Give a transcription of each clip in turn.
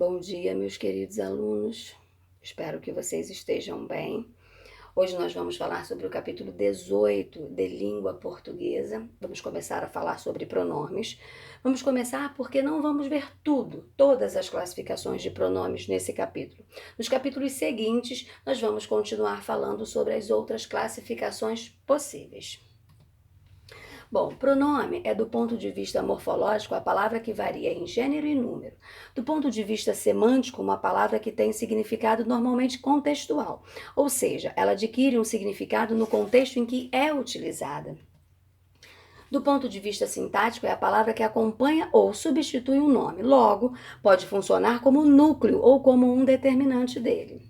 Bom dia, meus queridos alunos. Espero que vocês estejam bem. Hoje nós vamos falar sobre o capítulo 18 de língua portuguesa. Vamos começar a falar sobre pronomes. Vamos começar porque não vamos ver todas as classificações de pronomes nesse capítulo. Nos capítulos seguintes, nós vamos continuar falando sobre as outras classificações possíveis. Bom, pronome é, do ponto de vista morfológico, a palavra que varia em gênero e número. Do ponto de vista semântico, uma palavra que tem significado normalmente contextual, ou seja, ela adquire um significado no contexto em que é utilizada. Do ponto de vista sintático, é a palavra que acompanha ou substitui um nome. Logo, pode funcionar como núcleo ou como um determinante dele.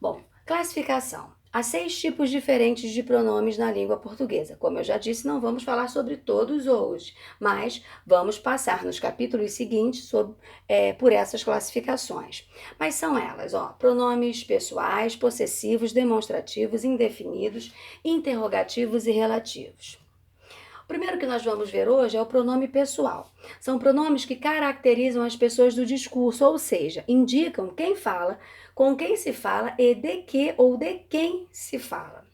Bom, classificação. Há 6 tipos diferentes de pronomes na língua portuguesa. Como eu já disse, não vamos falar sobre todos hoje, mas vamos passar nos capítulos seguintes por essas classificações. Mas são elas, pronomes pessoais, possessivos, demonstrativos, indefinidos, interrogativos e relativos. O primeiro que nós vamos ver hoje é o pronome pessoal. São pronomes que caracterizam as pessoas do discurso, ou seja, indicam quem fala, com quem se fala e de que ou de quem se fala.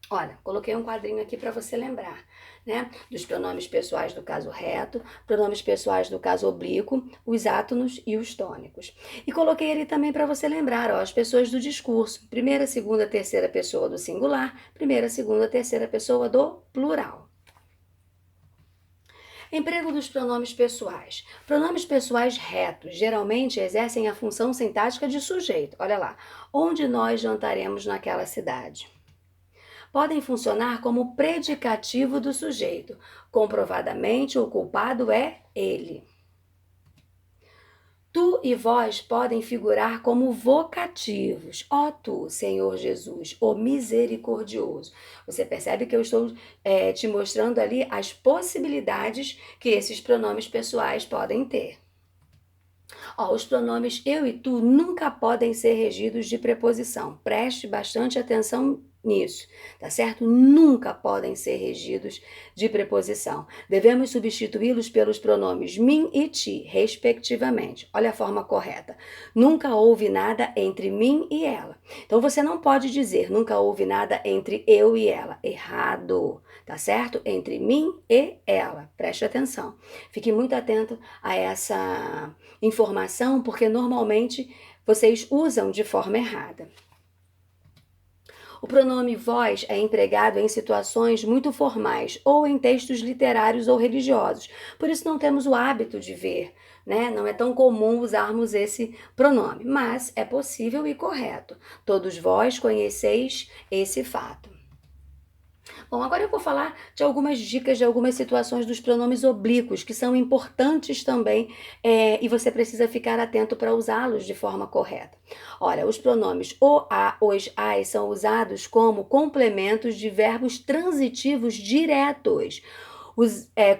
Olha, coloquei um quadrinho aqui para você lembrar, né? Dos pronomes pessoais do caso reto, pronomes pessoais do caso oblíquo, os átonos e os tônicos. E coloquei ali também para você lembrar, as pessoas do discurso. Primeira, segunda, terceira pessoa do singular, primeira, segunda, terceira pessoa do plural. Emprego dos pronomes pessoais. Pronomes pessoais retos geralmente exercem a função sintática de sujeito. Olha lá, onde nós jantaremos naquela cidade. Podem funcionar como predicativo do sujeito. Comprovadamente, o culpado é ele. Tu e vós podem figurar como vocativos. Ó tu, Senhor Jesus, o misericordioso. Você percebe que eu estou te mostrando ali as possibilidades que esses pronomes pessoais podem ter. Os pronomes eu e tu nunca podem ser regidos de preposição. Preste bastante atenção nisso, tá certo? Nunca podem ser regidos de preposição. Devemos substituí-los pelos pronomes mim e ti, respectivamente. Olha a forma correta. Nunca houve nada entre mim e ela. Então você não pode dizer nunca houve nada entre eu e ela. Errado, tá certo? Entre mim e ela. Preste atenção. Fique muito atento a essa informação, porque normalmente vocês usam de forma errada. O pronome vós é empregado em situações muito formais ou em textos literários ou religiosos. Por isso não temos o hábito de ver, né? Não é tão comum usarmos esse pronome, mas é possível e correto. Todos vós conheceis esse fato. Bom, agora eu vou falar de algumas dicas de algumas situações dos pronomes oblíquos, que são importantes também, e você precisa ficar atento para usá-los de forma correta. Olha, os pronomes o, a, os, as são usados como complementos de verbos transitivos diretos.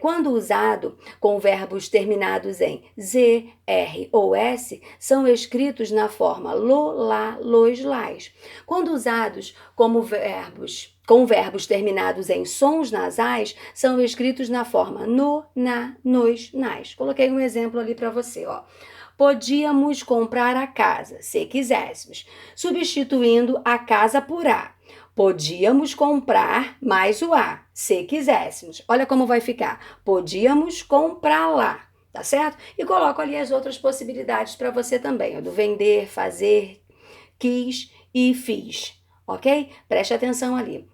Quando usado com verbos terminados em z, r ou s, são escritos na forma lo, lá, los, las. Quando usados como com verbos terminados em sons nasais, são escritos na forma no, na, nos, nas. Coloquei um exemplo ali para você, Podíamos comprar a casa, se quiséssemos, substituindo a casa por a. Podíamos comprar mais o a, se quiséssemos. Olha como vai ficar. Podíamos comprá-la, tá certo? E coloco ali as outras possibilidades para você também, do vender, fazer, quis e fiz, ok? Preste atenção ali.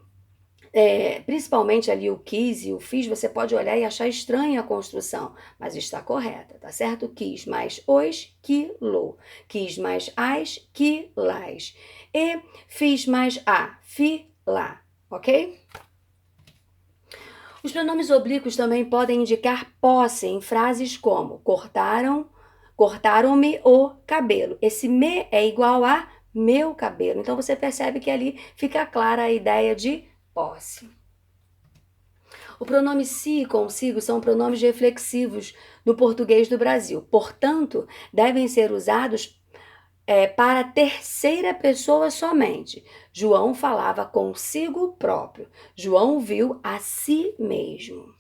Principalmente ali o quis e o fiz, você pode olhar e achar estranha a construção, mas está correta, tá certo? Quis mais os, quilo. Quis mais as, quilas. E fiz mais a, fi, lá, ok? Os pronomes oblíquos também podem indicar posse em frases como cortaram-me o cabelo. Esse me é igual a meu cabelo. Então você percebe que ali fica clara a ideia de posse. O pronome si e consigo são pronomes reflexivos no português do Brasil. Portanto, devem ser usados para terceira pessoa somente. João falava consigo próprio. João viu a si mesmo.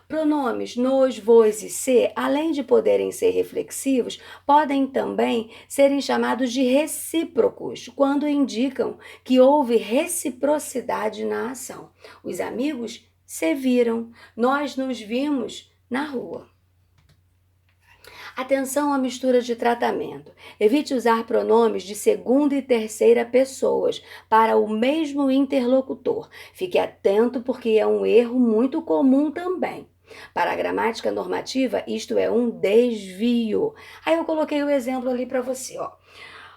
Pronomes nos, vos e se, além de poderem ser reflexivos, podem também serem chamados de recíprocos, quando indicam que houve reciprocidade na ação. Os amigos se viram, nós nos vimos na rua. Atenção à mistura de tratamento. Evite usar pronomes de segunda e terceira pessoas para o mesmo interlocutor. Fique atento porque é um erro muito comum também. Para a gramática normativa, isto é um desvio. Aí eu coloquei o exemplo ali para você, ó.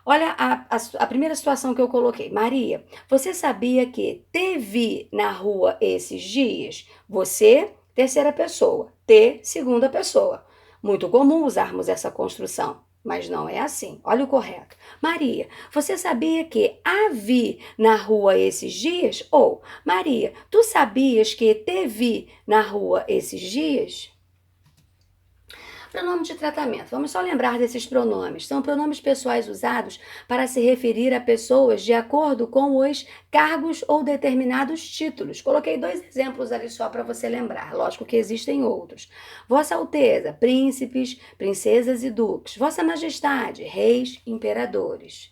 Olha a primeira situação que eu coloquei. Maria, você sabia que te vi na rua esses dias? Você, terceira pessoa. Te, segunda pessoa. Muito comum usarmos essa construção, mas não é assim. Olha o correto. Maria, você sabia que a vi na rua esses dias? Ou, Maria, tu sabias que te vi na rua esses dias? Pronome de tratamento. Vamos só lembrar desses pronomes. São pronomes pessoais usados para se referir a pessoas de acordo com os cargos ou determinados títulos. Coloquei 2 exemplos ali só para você lembrar. Lógico que existem outros. Vossa Alteza, príncipes, princesas e duques. Vossa Majestade, reis, imperadores.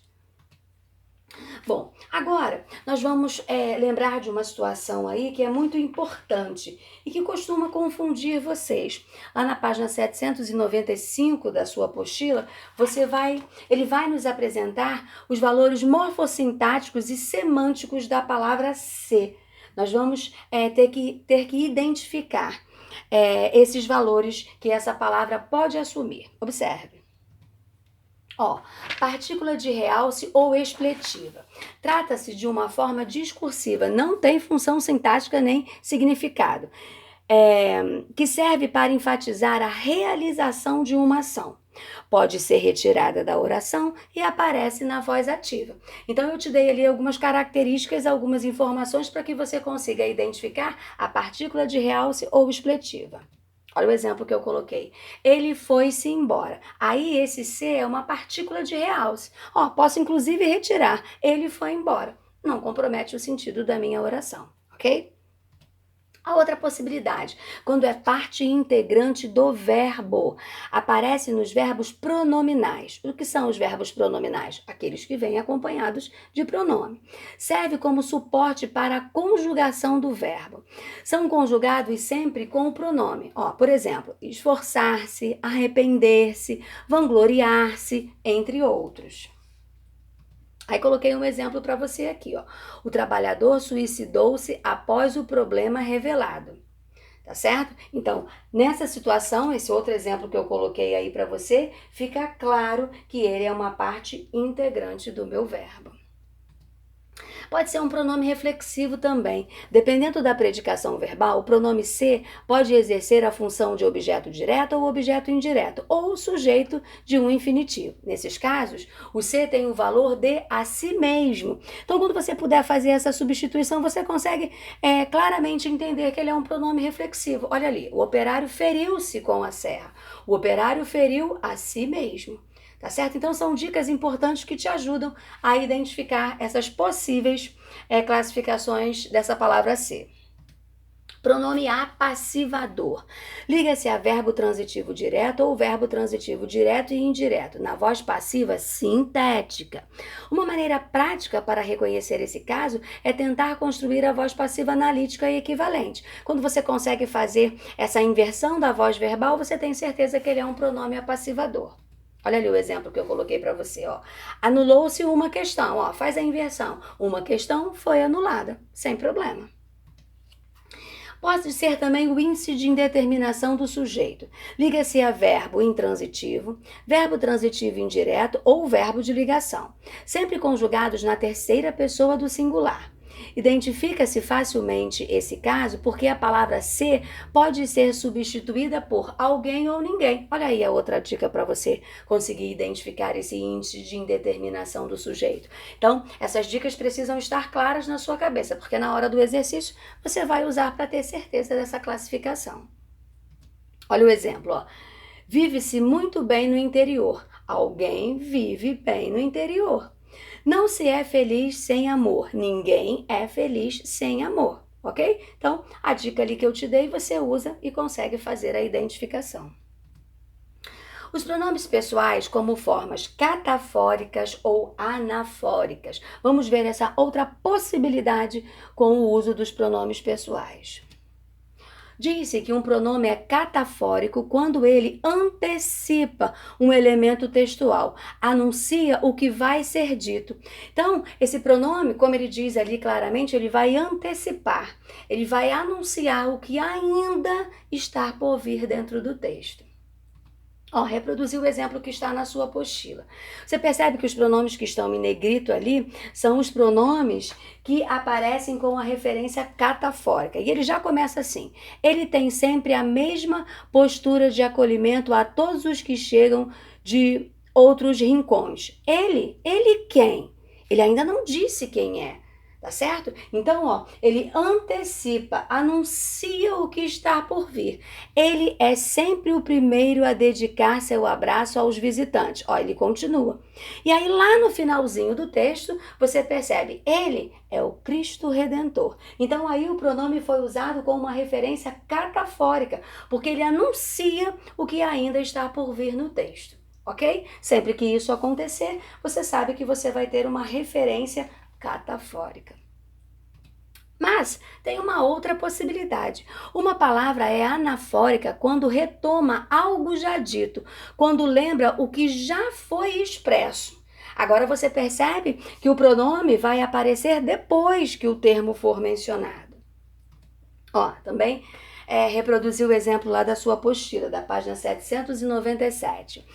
Bom, agora nós vamos lembrar de uma situação aí que é muito importante e que costuma confundir vocês. Lá na página 795 da sua apostila, ele vai nos apresentar os valores morfossintáticos e semânticos da palavra ser. Nós vamos ter que identificar esses valores que essa palavra pode assumir. Observe. Partícula de realce ou expletiva. Trata-se de uma forma discursiva, não tem função sintática nem significado, que serve para enfatizar a realização de uma ação. Pode ser retirada da oração e aparece na voz ativa. Então, eu te dei ali algumas características, algumas informações para que você consiga identificar a partícula de realce ou expletiva. Olha o exemplo que eu coloquei. Ele foi-se embora. Aí esse se é uma partícula de realce. Posso inclusive retirar. Ele foi embora. Não compromete o sentido da minha oração, ok? A outra possibilidade, quando é parte integrante do verbo, aparece nos verbos pronominais. O que são os verbos pronominais? Aqueles que vêm acompanhados de pronome. Serve como suporte para a conjugação do verbo. São conjugados sempre com o pronome. Por exemplo, esforçar-se, arrepender-se, vangloriar-se, entre outros. Aí coloquei um exemplo para você aqui, O trabalhador suicidou-se após o problema revelado. Tá certo? Então, nessa situação, esse outro exemplo que eu coloquei aí para você, fica claro que ele é uma parte integrante do meu verbo. Pode ser um pronome reflexivo também. Dependendo da predicação verbal, o pronome ser pode exercer a função de objeto direto ou objeto indireto, ou sujeito de um infinitivo. Nesses casos, o ser tem o valor de a si mesmo. Então, quando você puder fazer essa substituição, você consegue claramente entender que ele é um pronome reflexivo. Olha ali, o operário feriu-se com a serra. O operário feriu a si mesmo. Tá certo? Então, são dicas importantes que te ajudam a identificar essas possíveis classificações dessa palavra ser. Pronome apassivador. Liga-se a verbo transitivo direto ou verbo transitivo direto e indireto, na voz passiva sintética. Uma maneira prática para reconhecer esse caso é tentar construir a voz passiva analítica e equivalente. Quando você consegue fazer essa inversão da voz verbal, você tem certeza que ele é um pronome apassivador. Olha ali o exemplo que eu coloquei para você, Anulou-se uma questão, faz a inversão. Uma questão foi anulada, sem problema. Pode ser também o índice de indeterminação do sujeito. Liga-se a verbo intransitivo, verbo transitivo indireto ou verbo de ligação, sempre conjugados na terceira pessoa do singular. Identifica-se facilmente esse caso porque a palavra ser pode ser substituída por alguém ou ninguém. Olha aí a outra dica para você conseguir identificar esse índice de indeterminação do sujeito. Então, essas dicas precisam estar claras na sua cabeça, porque na hora do exercício você vai usar para ter certeza dessa classificação. Olha o exemplo, Vive-se muito bem no interior. Alguém vive bem no interior. Não se é feliz sem amor. Ninguém é feliz sem amor. ok? Então, a dica ali que eu te dei, você usa e consegue fazer a identificação. Os pronomes pessoais como formas catafóricas ou anafóricas. Vamos ver essa outra possibilidade com o uso dos pronomes pessoais. Diz-se que um pronome é catafórico quando ele antecipa um elemento textual, anuncia o que vai ser dito. Então, esse pronome, como ele diz ali claramente, ele vai antecipar, ele vai anunciar o que ainda está por vir dentro do texto. Reproduzir o exemplo que está na sua apostila. Você percebe que os pronomes que estão em negrito ali são os pronomes que aparecem com a referência catafórica. E ele já começa assim. Ele tem sempre a mesma postura de acolhimento a todos os que chegam de outros rincões. Ele quem? Ele ainda não disse quem é. Tá certo? Então, ele antecipa, anuncia o que está por vir. Ele é sempre o primeiro a dedicar seu abraço aos visitantes. Ele continua. E aí, lá no finalzinho do texto, você percebe, ele é o Cristo Redentor. Então, aí o pronome foi usado como uma referência catafórica, porque ele anuncia o que ainda está por vir no texto. Ok? Sempre que isso acontecer, você sabe que você vai ter uma referência catafórica. Mas tem uma outra possibilidade. Uma palavra é anafórica quando retoma algo já dito, quando lembra o que já foi expresso. Agora você percebe que o pronome vai aparecer depois que o termo for mencionado. Também reproduzi o exemplo lá da sua apostila, da página 797.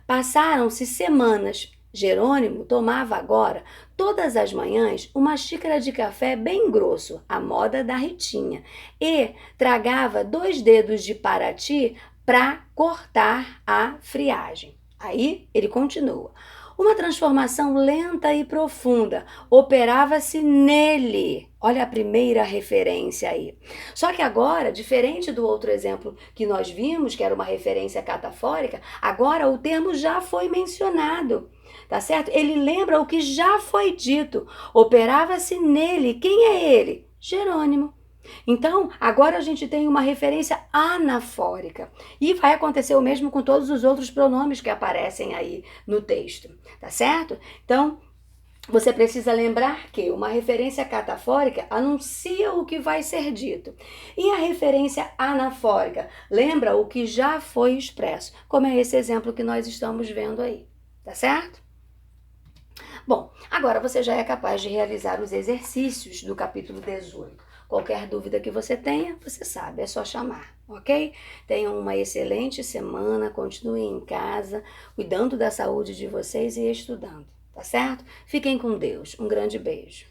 Passaram-se semanas. Jerônimo tomava agora, todas as manhãs, uma xícara de café bem grosso, à moda da Ritinha, e tragava 2 dedos de parati para cortar a friagem. Aí ele continua. Uma transformação lenta e profunda operava-se nele. Olha a primeira referência aí. Só que agora, diferente do outro exemplo que nós vimos, que era uma referência catafórica, agora o termo já foi mencionado. Tá certo? Ele lembra o que já foi dito. Operava-se nele. Quem é ele? Jerônimo. Então, agora a gente tem uma referência anafórica. E vai acontecer o mesmo com todos os outros pronomes que aparecem aí no texto. Tá certo? Então, você precisa lembrar que uma referência catafórica anuncia o que vai ser dito. E a referência anafórica lembra o que já foi expresso, como é esse exemplo que nós estamos vendo aí. Tá certo? Bom, agora você já é capaz de realizar os exercícios do capítulo 18. Qualquer dúvida que você tenha, você sabe, é só chamar, ok? Tenham uma excelente semana, continuem em casa, cuidando da saúde de vocês e estudando, tá certo? Fiquem com Deus. Um grande beijo.